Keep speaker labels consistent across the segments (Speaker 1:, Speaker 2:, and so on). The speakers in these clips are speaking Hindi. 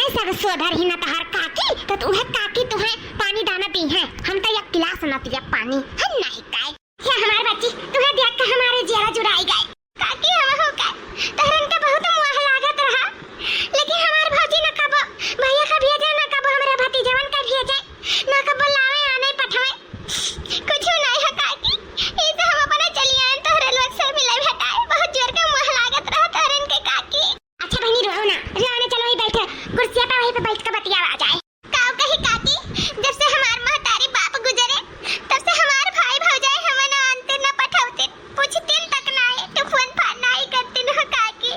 Speaker 1: अपने सब सोधर ही न तहार काकी तो तुहे काकी तुहे पानी दाना दी है। हम तो एक गिलास न पिया पानी है नहीं काय। क्या हमारे बच्ची तुहे देख के हमारे जिया जुड़ाई गए। काकी हम हो का तहरन के बहुत मोह लागत रहा, लेकिन हमार भौजी न कबो भैया का भेजे न कबो हमरे भतीजवन का भेजे न कबो लावे आने पठावे कुछ नहीं है काकी। ई तो हम अपने चली आए तोहरे लोग से मिले भेटाए बहुत जोर के मोह लागत रहा तहरन के काकी। अच्छा बहनी रो ना रोने चलो ही बैठे कुर्सी पे वहीं पे बैठ के बतिया आ जाए। काऊ कही काकी जब से हमार महतारी बाप गुजरे तब से हमार भाई भौजाई हमन आनते न पठावते पूछते तक ना है तो फोन फान नहीं करते न काकी।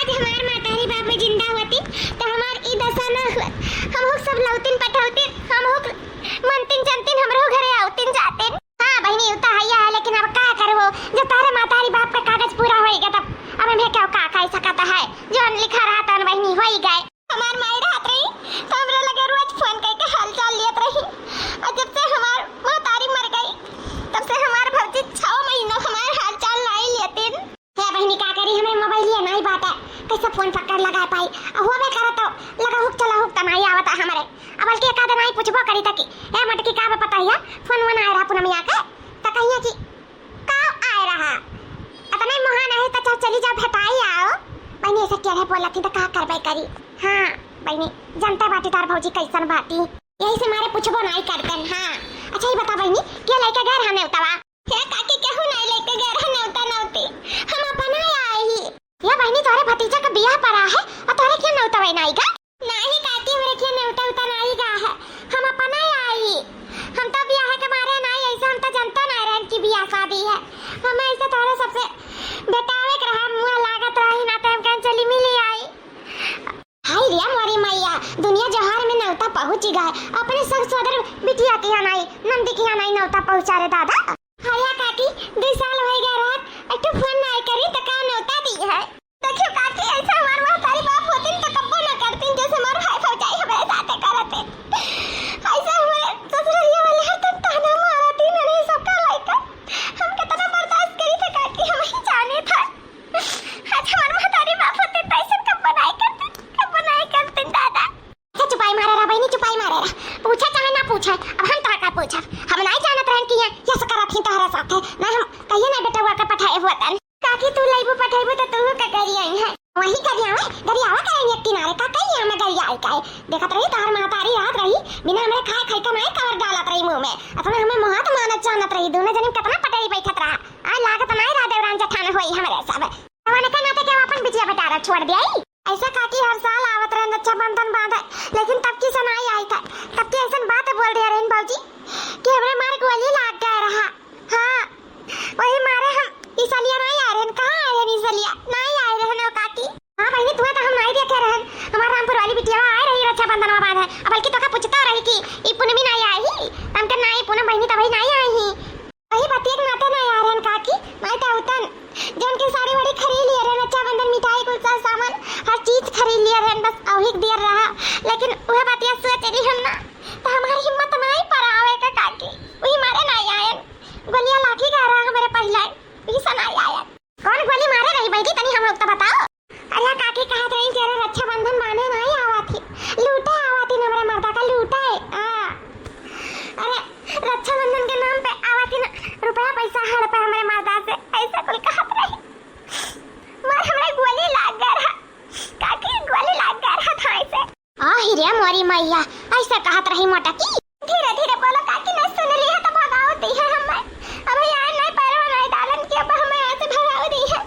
Speaker 1: आज हमार महतारी बाप जिंदा होती तो हमार ई दशा न होत। हम हो सब लौतिन पठावते हम हो मनतिन जनतिन हमरो घरे आवतिन जाते। हां बहनी उता हैया है, लेकिन अब का करबो जब तारे महतारी बाप का कागज पूरा होएगा तब अब हमें क्या का कह सकता है। जो लिखा रहा था बहनी हो ही गए। हमार माई रात रही तो हमरे लगे रोज फोन करके हाल चाल लेत रही, और जब से हमार महतारी मर गई तब से हमार भौजी 6 महीना हमार हाल चाल नहीं लेतिन। हे बहनी का करी हमें मोबाइल ये नहीं बात है कैसे फोन पकड़ लगा पाई हो बे करा तो लगा हुक चला हुक तनाई आवता हमरे। अब बल्कि एकाद नहीं पूछबो करी तकी ए मटकी का पता है फोन वन आ रहा पुनमिया के त कहिया की का आ रहा अतने महान है तो चली जा भेटाई आओ। बहनी ऐसे क्या है बोला थी तो का करबे करी। हां बहनी जनता बाटी तार भौजी कैसन बाटी यही से मारे पूछबो नहीं करतन। हां अच्छा ही बता बहनी के लेके घर हने उतावा हे काकी केहू नहीं लेके घर हने उता नौती हम अपना आई ही। या बहनी तोरे भतीजा का बियाह पड़ा है और तोरे क्या नौतवे नहीं का नहीं काकी हमरे क्या नौता उता नहीं गा है हम अपना आई। हम तो बियाह के मारे नहीं ऐसा हम तो जनता नहीं रहन की बियाह शादी है। हम ऐसे तोरे सबसे बेटावे के रहा मुंह लागत रही ना टाइम कन चली मिली आई। हाय रे मोरी मैया दुनिया जहार में नौता पहुंच गए अपने सब सदर बिटिया की नहीं नंदी की नहीं नौता पहुंचा रे दादा। हाया काकी 2 साल हो गए रात अटू फोन नहीं करी तो का नौता दी है। देखियो काकी ऐसा हमार महतारी बाप होतिन तो कब्बो न करतिन जैसे हमार भाई भौजाई हमारे साथे करते। ऐसा हमारे ससुरिया वाले हतन ताना मारती नहीं सबका लाइक हम कितना बर्दाश्त करी थे काकी हम ही जाने था। आज हमार महतारी बाप होते तो ऐसा कब्बो नहीं करते दादा। अच्छा चुपाई मारे रा बहनी चुपाई मारे रा पूछा चाहे ना पूछा अब हम तो का पूछा हम नहीं जानत रहन कि ये सकरा थी तोहरा साथे ना हम कहिए ना बेटा का पठाए होतन काकी तू लाइबो पठाइबो तो तू का करी आई है वही करी आवे गरियावा करेंगे किनारे का कहीं हमें गरियाई काए देखत रही तार महतारी रात रही बिना हमरे खाए खाई का नहीं कवर डालत रही मुंह में अपना हमें महत मानत जानत रही दोनों जने कितना पटाई बैठत रहा आ लागत नहीं रहा देवरान जठान होई हमरे सब तवाने का नाते के अपन बिटिया बेटा छोड़ दिया। ऐसा काकी हर साल आवत रहे रक्षाबंधन बांधे लेकिन तब की सुनाई आई था तब की ऐसा बात बोल रहे रहे भौजी कि हमरे मारे गोली लाग गया रहा। हां वही मारे हम इसलिए नहीं आ रहे कहां आए हैं इसलिए नहीं आए रहे ना काकी। हां बहनी तू तो हम नहीं देखे रहे हमारा रामपुर वाली बिटिया आ रही रक्षाबंधन में बांधे अब बल्कि तो का पूछता रही कि ई पूनमी नहीं आई हम के नहीं पूनम बहनी तभी नहीं आई ही वही बात एक नाते नहीं आ रहे काकी मैं तो उतन जन के साड़ी वाड़ी खरीद लिए रहे रक्षाबंधन मिठाई कुछ सामान हर चीज खरीद लिए रहे बस अहिक देर रहा लेकिन वह बात ये सोच रही हम ना तो हमारी हिम्मत नहीं पड़ा आवे का काकी वही मारे नहीं आए गोलियां लाठी का रहा हमारे पहले वही सुनाई आया कौन गोली मारे रही बैठी तनी हम लोग तो बताओ। अरे काकी कहत रही तेरे रक्षाबंधन माने नहीं आवा थी लूटे आवा थी हमारे मर्दा का लूटा है। अरे रक्षाबंधन के नाम पे आवा थी ना रुपया पैसा हड़पे हमारे मर्दा से ऐसा कुल कहत रही मार हमरे गोली लाग गया रहा काकी गोली लाग गया रहा था ऐसे आ हिरे मोरी मैया ऐसा कहत रही मोटा की धीरे धीरे बोलो काकी नहीं सुन रही है तो भगाओ दी है हमें अब यार नहीं पैरों नहीं डालन की अब हमें ऐसे भगाओ दी है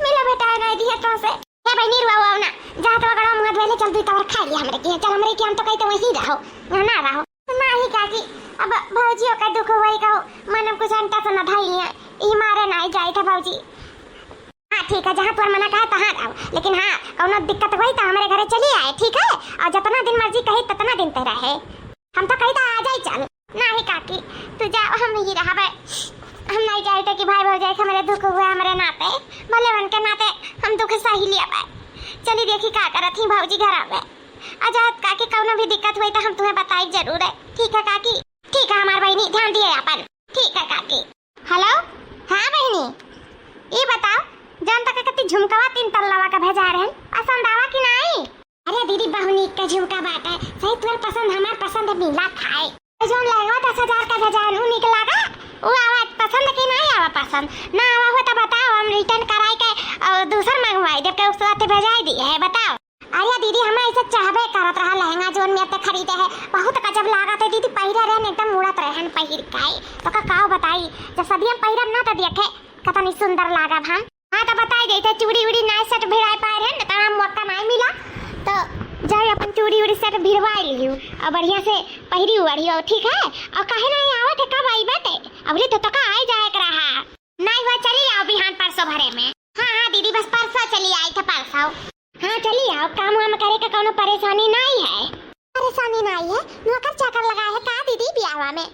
Speaker 1: मिला बेटा नहीं दी है तो से हे बहनी रुआओ ना जा तो गड़ा मुंह धोले चल तू तवर खा लिया हमरे की चल हमरे की हम तो कहीं तो वहीं रहो ना रहो नहीं काकी अब भौजियों का दुख होई कहो मन कुछ अंता तो न धाई है ई मारे नहीं जाई था भौजी। हां ठीक है जहां पर मना कहा तहां आओ लेकिन हां कोनो दिक्कत होई तो हमारे घरे चली आए ठीक है और जितना दिन मर्जी कहे उतना दिन तक रहे हम तो कही था आ जाई चल नहीं काकी तू जा हम ही रहबे हम नहीं चाहते कि भाई भौजाई के हमारे दुख हुआ हमारे नाते भले बन के नाते हम दुख सही लिया पाए चली देखी का करत ही भौजी घर आवे आजाद काकी कोनो भी दिक्कत हुई तो हम तुम्हें बताई जरूर है ठीक है काकी ठीक है हमार बहनी ध्यान दिए अपन ठीक है काकी। हेलो हां बहनी ये बताओ जान तक कति झुमकावा 3 तल्लावा का भेजा रहन पसंद आवा कि नहीं के झुमका बाटे सही तोर पसंद हमार पसंद मिला खाए जो लहंगा 10,000 का भेजा नु निक लागा वो आवाज पसंद की नहीं आवा पसंद ना आवा हो तो बताओ हम रिटर्न कराई के और दूसर मंगवाई दे के उस साथे भेजाई दी है बताओ। अरे दीदी हम ऐसे चाहबे करत रहा लहंगा जोन में ते खरीदे है बहुत गजब लागत है दीदी पहिरे रहन एकदम उड़त रहन पहिर काई तो का बताई जब सदिया पहिरब ना त देखे कितनी सुंदर लागब हम। हां तो बताई देते चूड़ी उड़ी नए सेट भिड़ाई पाए रहन त हम मौका नहीं मिला तो जाए अपन चूड़ी उड़ी सेट भिड़वाई लियो और बढ़िया से पहिरी उड़ियो ठीक है और काहे नहीं आवत है कब आई बाटे अबले तो तका आई जाए कर रहा नहीं हुआ चली आओ बिहान परसों भरे में। हां दीदी बस परसों चली आई था परसों। हाँ चलिए आओ काम वाम करे का कोनो परेशानी नहीं है। परेशानी नहीं है नौकर चाकर लगा है का दीदी ब्याहवा में।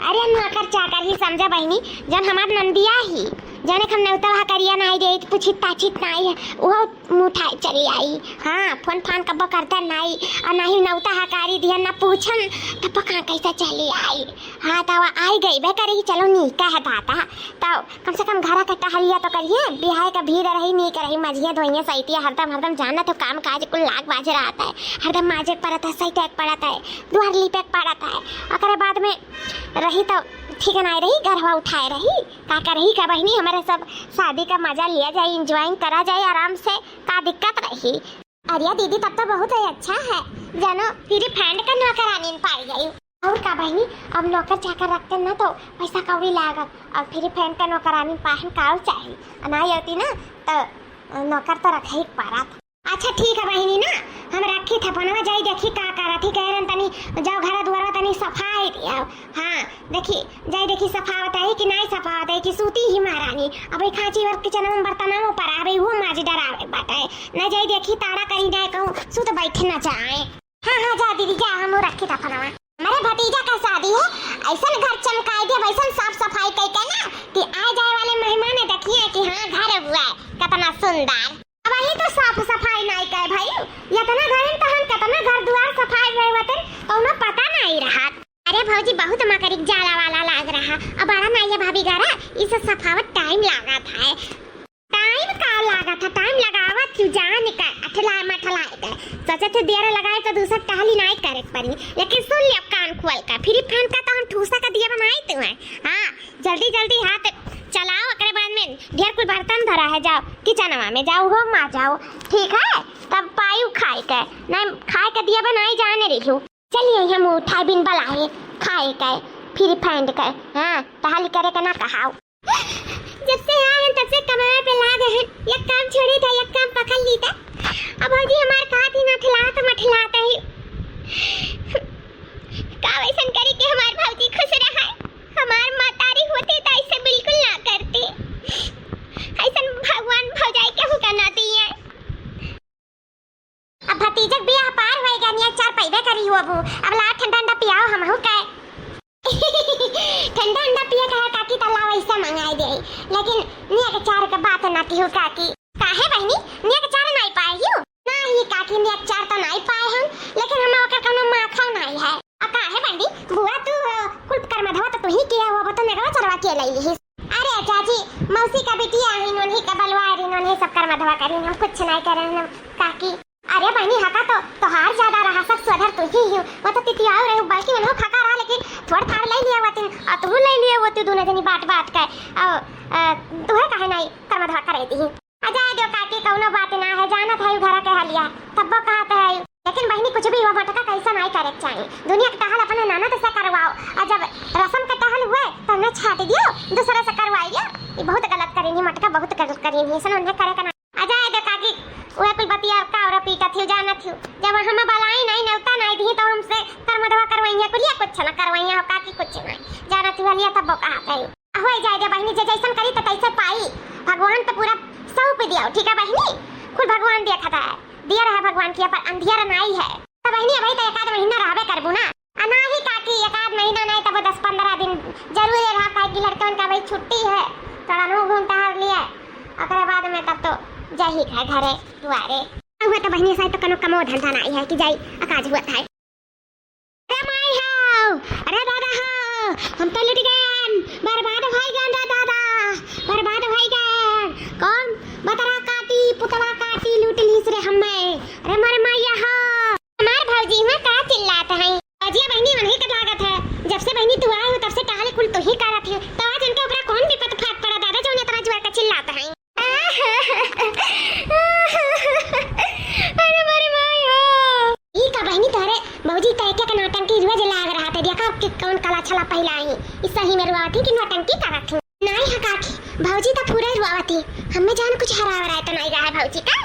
Speaker 1: अरे नौकर चाकर ही समझा बहनी जन हमार नंदिया ही जाने हम नौता करिया नहीं दे पूछी ताचित नहीं है वो मुठाई चली आई। हाँ फोन फान कब करता नहीं और नहीं नौता हकारी दिया ना पूछन तब कहाँ कैसे चली आई। हाँ तो आई गई बे करी चलो नीका है दाता तो कम से कम घर का टहलिया तो करिए बिहार का भीड़ रही नहीं रही मझिया धोइया सही हरदम जाना तो काम काज कुल लाग बाज रहता है हरदम माजे पड़ता है सही टैग पड़ता है दुआर लिपेक पड़ता है और बाद में रही तो ठीक नहीं रही गरवा उठाए रही का रही का बहनी हमारे सब शादी का मजा लिया जाए इंजॉइंग करा जाए आराम से का दिक्कत रही। अरे दीदी तब तो बहुत ही अच्छा है जानो फिर फ्रेंड का नौकरानी पाई गई और का बहनी अब नौकर चाकर रखते ना तो पैसा कौड़ी लागत और फिर फ्रेंड का नौकरानी पाहन का चाहिए नहीं होती ना तो नौकर तो रखे ही पड़ा। अच्छा ठीक है बहनी ना हम रखी था बनवा जाई देखी का करा थी कह रन तनी जाओ घर दुआरा तनी सफाई दिया। हां देखी जाई देखी सफावत है कि नहीं सफावत है कि सूती ही महारानी अबे खांची और किचन में बर्तन में ऊपर आवे वो माज डरावे बाटे ना जाई देखी ताड़ा करी जाए कहूं सुत बैठे ना चाहे। हां जा दीदी जा हम रखी था बनवा मेरे भतीजा का शादी है ऐसा घर चमकाई दे वैसा साफ सफाई कई के ना कि आए जाए वाले मेहमान देखिए कि हां घर हुआ कितना सुंदर। अब ये तो साफ सफाई नहीं करे भाई इतना घर तो हम कितना घर द्वार सफाई हुए होते कौनो पता नहीं रहा। अरे भौजी बहुत मकरिक जाला वाला लाग रहा अब बड़ा नहीं है भाभी गारा इस सफावत टाइम लगा था टाइम का लगा था टाइम लगावा तू जान का अठला मठला के सोचे थे देर लगाए तो दूसरा टहली नहीं करे पड़ी लेकिन सुन ले कान खोल का फिर फैन का तो हम ठूसा का दिया बनाई तू है। हां जल्दी जल्दी हाथ चलाओ अगले बाद में ढेर कोई बर्तन धरा है जाओ किचन में जाओ हो मां जाओ ठीक है तब पायु खाए के नहीं खाए के दिया बनाई जाने रही चलिए हम उठाई बिन बलाए खाए के फिर फैंड के। हां टहली करे के ना कहाओ जब से आए तब से कमरे पे लागे हैं एक काम छोड़ी था एक काम पकड़ ली था अब जी हमार काट ही ना मठलाता ही का वैसन करी के हमार भौजी खुश रहा हमार मातारी होते तो ऐसे बिल्कुल ना करते ऐसा भगवान भौजाई के हुक्म ना दिए। अब भतीजक बियाह पार होए गनिया चार पैबे करी हो अब ला ठंडा ठंडा पियाओ हम हो के ठंडा ठंडा पिया का काकी तला वैसे मंगाई दे लेकिन निया के चार के बात ना की हो काकी काहे बहनी निया के चार नहीं पाए हो नहीं काकी निया के चार तो नहीं पाए हम लेकिन हम ओकर कोनो माखा नहीं है आ काहे बहनी बुआ तू कुल कर मधवा तो तू ही किया हुआ बता नेगवा चरवा के लई ली। अरे चाची मौसी का बिटिया है इन्होंने का बलवार इन्होंने सब कर मधवा करी हम कुछ नहीं करे हम काकी। अरे बहनी हका तो हार ज्यादा रहा सब सुधर तू ही हो वो तो तितिया रहे बल्कि मैंने खका रहा लेकिन थोड़ा थार ले लिया वतिन और तू ले लिया वो तू दोनों जनी बात का तू है काहे नहीं कर मधवा करे दी आजा दो काकी कौनो बात ना है जाना था घर के हलिया तब वो कहते है लेकिन बहनी कुछ भी हुआ मटका कैसा नहीं करे चाहिए दुनिया के टहल अपने नाना तो से करवाओ और जब रस्म का टहल हुए तो उन्हें छाट दियो दूसरे से करवाइए ये बहुत गलत करेंगी मटका बहुत गलत करेंगी ऐसा उन्हें करे करना आजा दो काकी वो कुल बतिया का और पीटा थी जाना थी जब हम बलाई नहीं नौता नहीं दी तो हमसे कर मधवा करवाइए कुछ ना करवाइए काकी कुछ नहीं जाना थी हलिया तब वो कहा गई हो जाए दे बहनी जे जैसन करी तो तैसे पाई भगवान तो पूरा सौंप दिया ठीक है बहनी खुद भगवान देखा था दिया रहा भगवान किया पर अंधियारा नहीं है तो बहनी अभी तो 1 महीना रहबे करबू ना अना ही काकी 1 महीना नहीं तब 10-15 दिन जरूर रहा काहे कि लड़कन का भाई छुट्टी है थोड़ा नो घूमता है लिए ओकरे बाद में तब तो जाही है घरे दुआरे हुआ तो बहनी साथ तो कनो कमो धंधा नहीं है कि जाई अकाज हुआ था। अरे माई हां अरे दादा हां हम तो लुट गए बर्बाद हो गए दादा बर्बाद हो गए कौन बतरा काटी पुतला काटी लूट लीस रे हमें अरे मारे मैया हां हमार भौजी तैके का नौटंकी रोज लाग रहा था, देखा कि कौन काला छला पहला आई इस सही में रुआवती कि नौटंकी करत हूं। नहीं है काकी, भौजी तो पूरा रुआवती, हमें जान कुछ हरा रहा है तो नहीं रहा है भौजी का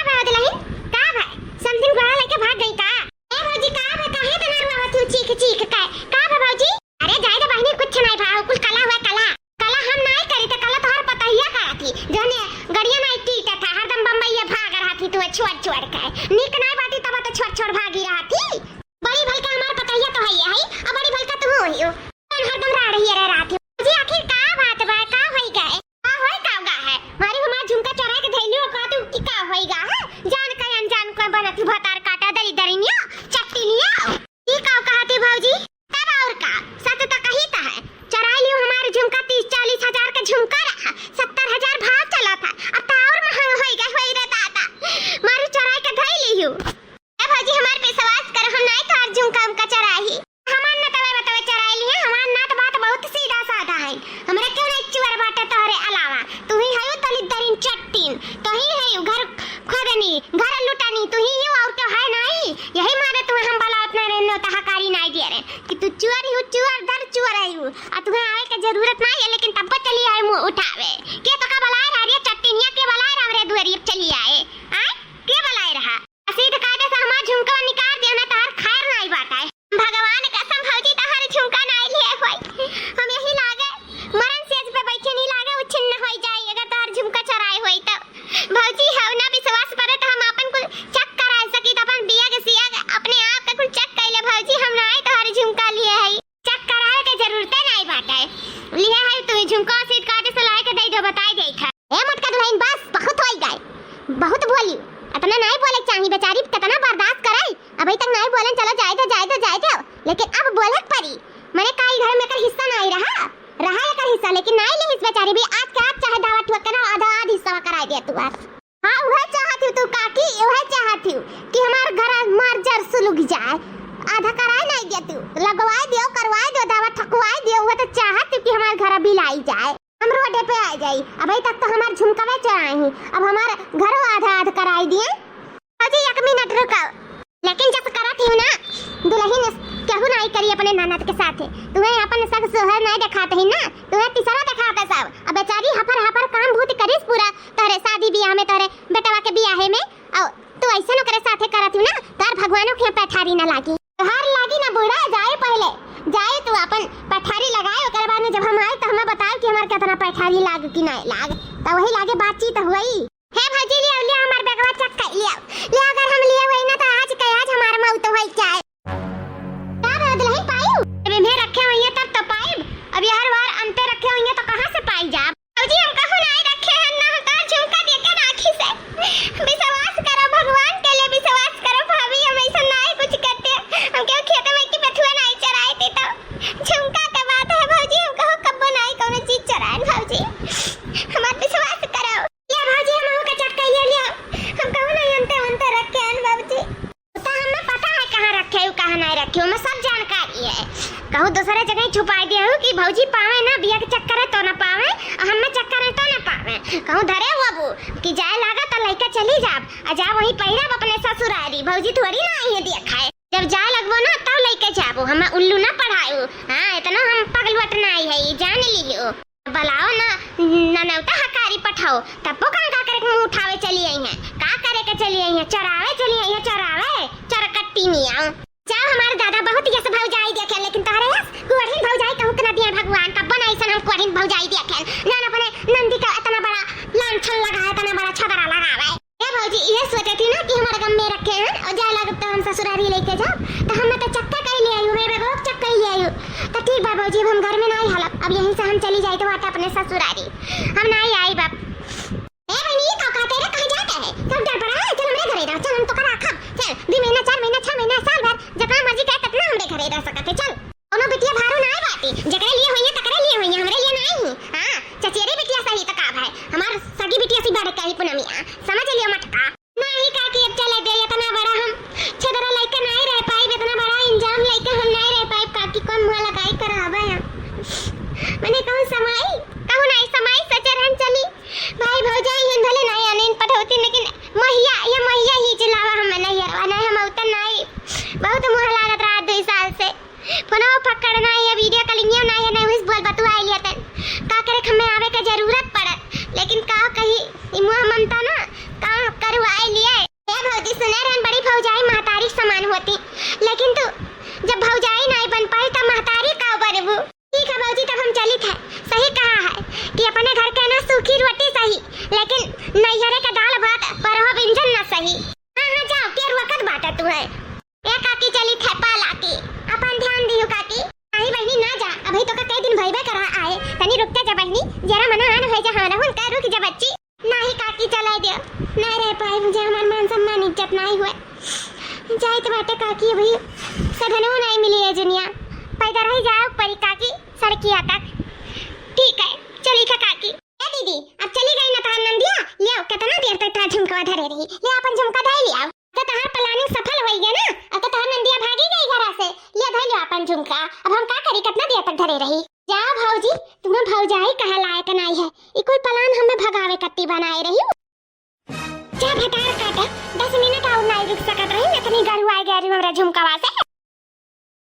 Speaker 1: बादलहीन का भाई समथिंग गोड़ा लेके भाग गई का ए भौजी का है काहे तना रुआवती चीख चीख का है भौजी? अरे जाए तो बहनी कुछ नहीं भाव, कुछ कला हुआ कला हम नहीं करी तो कला तोहर पता ही का थी जने गड़िया नहीं टीटा था, हरदम बम्बईया भाग रहा थी, तू छोड़ के निक नहीं बाटी तब तो छोड़ भागी रहा थी। बड़ी भलका हमार पता ही तो है अब बड़ी भलका तू हो ही कौन हरदम रा रही रहा थी जी। आखिर का बात बा का होई गए का होई का गा है मारी हमार झुमका चढ़ा के धैलियो का तू की का होई गा है जान का अनजान को बनती भतार काटा दरी दरिनिया चट्टीनिया ई का कहती भौजी तब और का सच तो कही ता है चढ़ा लियो हमारे झुमका 30-40 हजार का झुमका रहा 70,000 भाव चला था अब तो और महंगा होई गए होई रे दादा मारी चढ़ा के धै लियो। ए भौजी हमार पे विश्वास कर हम नहीं तो और झुमका हमका चढ़ाही हमार न तवे बतावे चढ़ाई लिए हमार ना तो बात बहुत सीधा साधा है हमरा क्यों नहीं चुवर बाटे तोरे अलावा तू ही है तली दरिन चट्टीन तो ही है घर खोदनी घर लुटानी तू ही और तो है नहीं यही मारे तू हम बाला उतना रहनो तो हकारी नहीं दे रे कि तू चुवर ही चुवर दर चुवर आई आ तुम्हें आवे की जरूरत नहीं है लेकिन तब चली आए मुंह उठावे के तो का बलाए रहा रे चट्टीनिया के बलाए रहा रे दुआरी चली आए के बलाए रहा सीध कायदे से हमार झुमका निकाल दिया ना तार खैर नहीं बाटा है भगवान कसम भौजी तार झुमका नहीं लिए होई हम यही लागे मरण सेज पे बैठे नहीं लागे उछिन्न हो जाए अगर तार झुमका चराए होई तो भौजी हम ना विश्वास करे तो हम अपन कुल चेक करा सकी तो अपन बिया के सिया अपने आप का कुल चेक कैले भौजी हम ना तार झुमका लिए है चेक करावे के जरूरत नहीं बाटा है लिए है तू झुमका सीध कायदे से लाए के दे दो बताई देई था ए मटका दुल्हन बस बहुत होई गए बहुत बोली इतना नहीं बोले चाहिए बेचारी कितना बर्दाश्त करे अभी तक नहीं बोले चलो जाए दो लेकिन अब बोले पड़ी मैंने कई घर में कर हिस्सा नहीं रहा कर हिस्सा लेकिन नहीं ली इस बेचारी भी आज के आज चाहे दावा ठोक के ना आधा हिस्सा कराई दे तू आज हां वह चाहती तू काकी वह चाहती कि हमार घर मर जर सुलग जाए आधा कराई नहीं दे तू लगवाई दियो करवाई दो दावा ठकवाई दियो वो तो चाहती कि हमार घर बिलाई जाए हम रोडे पे आ जाई अभी तक तो हमार झुमका चढ़ाई अब हमार घरों आधा कराई दिए अजी 1 मिनट रुको लेकिन जब करत ही ना दुल्हन केहू नहीं करी अपने ननद के साथ तुम्हें अपन सग सोहर नहीं दिखाते ही ना तुम्हें तीसरा दिखाते सब अब बेचारी हफर काम भूत करिस पूरा तोरे शादी ब्याह में तोरे बेटवा के ब्याह में और तू ऐसे न करे साथे करत ही ना तार भगवानों के पैठारी ना लागी तोहार लागी ना बूढ़ा जाए पहले जाए तू अपन पैठारी लगाए ओकर बाद में जब हम आए तो हमें बताओ कि हमार कितना पैठारी लाग कि नहीं लाग तो वही लागे बातचीत हुई है भौजी ले हमार बेगवा चेक कर ले अगर हम लिए हुए ना तो आज के आज हमारा मौत होई जाए का बदल ही पाई अबे मैं रखे हुए हैं तब तो पाई अब यार बार अंते रखे हुए हैं तो कहां से पाई जा भौजी हम कहो नहीं रखे हैं ना तो झुमका दे के राखी से विश्वास करो भगवान के लिए विश्वास करो भाभी हम ऐसा नहीं कुछ करते हम क्यों खेत में की बथुआ नहीं चराए थे तो झुमका के बात है भौजी हम कहो कब बनाई कौन चीज चराए भौजी हमार विश्वास करो ये भौजी हम का चक्का ले हम कहो नहीं अंते रखे हैं बाबूजी तो हमें पता है कहां रखे हो कहां नहीं रखे हो मैं सब जानकारी है कहूँ दूसरे जगह छुपाई दिया हूँ कि भौजी पावे ना बिया के चक्कर है तो ना पावे और हमें चक्कर है तो ना पावे कहूँ धरे हुआ वो कि जाए लागा तो लइका चली जाब जा वही पहिरा अपने ससुरारी भौजी थोड़ी ना आई है देखा है जब जा लगबो ना तब लइका जाबो हमें उल्लू ना पढ़ायो हां इतना हम पगलवट नहीं है जान लियो बलाओ ना ननौता हकारी पठाओ तब का करे मुंह उठावे चली आई है का करे के चली आई है चरावे चली आई है चरावे चरकट्टी मियां जाओ हमारे दादा बहुत यस भौजाई देखे लेकिन तारे कुवड़िन भौजाई कहू के ना दिया भगवान का बनाई सन हम कुवड़िन भौजाई देखे जान अपने नंदी का इतना बड़ा लांछन लगा है इतना बड़ा छबरा लगावे ए भौजी ये सोचे थी ना कि हमारे गम में रखे हैं और जाए लगे तो हम ससुरारी लेके जाओ तो हम तो चक्का कर ले आयु मेरे रोक चक्का ले आयु तो ठीक बा भौजी हम घर में नहीं हलप अब यहीं से हम चली जाए तो वाट अपने ससुरारी हम नहीं आई बाप ए बहनी तो का तेरे कहां जाता है कब डर पड़ा है चल हमरे घरे रह चल हम तो करा खा चल 2 महीना 4 महीना 6 महीना साल भर जकरा मर्जी का कितना हमरे घरे रह सकते चल कोनो बिटिया भारो ना बाटी जकरे लिए होइए तकरे लिए होइए हमरे लिए नहीं हां चचेरी बिटिया सही त का भाई हमार सगी बिटिया सी बड़ कही पुनमिया समझ लियो मटका नहीं का कि अब चले दे इतना बड़ा हम छदरा लइका नहीं रह पाई इतना बड़ा इंजाम लइका हम नहीं रह पाई काकी कौन मुंह लगाई करावे मैंने कहूं समाई कहूं नहीं समाई सचरन बतुआ लिया तन का करे हमें आवे का जरूरत पड़त, लेकिन का कही इमुआ ममता ना का करवाए लिए। ए भौजी सुने रहन बड़ी भौजाई महतारी समान होती, लेकिन तू जब भौजाई नहीं बन पाई तब महतारी का बनबू। ठीक है भौजी तब हम चली थे, सही कहा है कि अपने घर के ना सूखी रोटी सही, लेकिन नैहरे का दाल भात परहो व्यंजन ना सही। हाँ जाओ तेर वक्त बाटा तू है। ए काकी चली थे पाला की, अपन ध्यान दियो काकी। नहीं बहनी ना जा, अभी तो का कई दिन भइबे करा आए, तनी रुक जा बहनी, जरा मना आन हो जा हमरा हुन का रुक जा बच्ची। नहीं काकी चला दियो, नहीं रह पाए मुझे, हमार मान सम्मान इज्जत नहीं हुए। जाए तो बाटे काकी अभी सधनो नहीं मिली है दुनिया, पैदा रह जाओ परी काकी सड़किया तक। ठीक है चली का काकी। ए दीदी अब चली गई ना तार नंदिया, ले आओ कितना देर तक तार झुमका धरे रही, ले अपन झुमका दे लिया तो तार प्लानिंग सफल हो गया ना। अब तो तार नंदिया भागी गई घर से, ले धर लियो अपन झुमका। अब हम का करी कितना देर तक धरे रही। जा भौजी तुम्हें भौजाई कहा लायक नहीं है, ई कोई प्लान हमें भगावे कत्ती बनाए रही। जा भटार काटा 10 मिनट और नहीं रुक सकत रही, मैं तनी गरुआ गई हमरा झुमकावा से।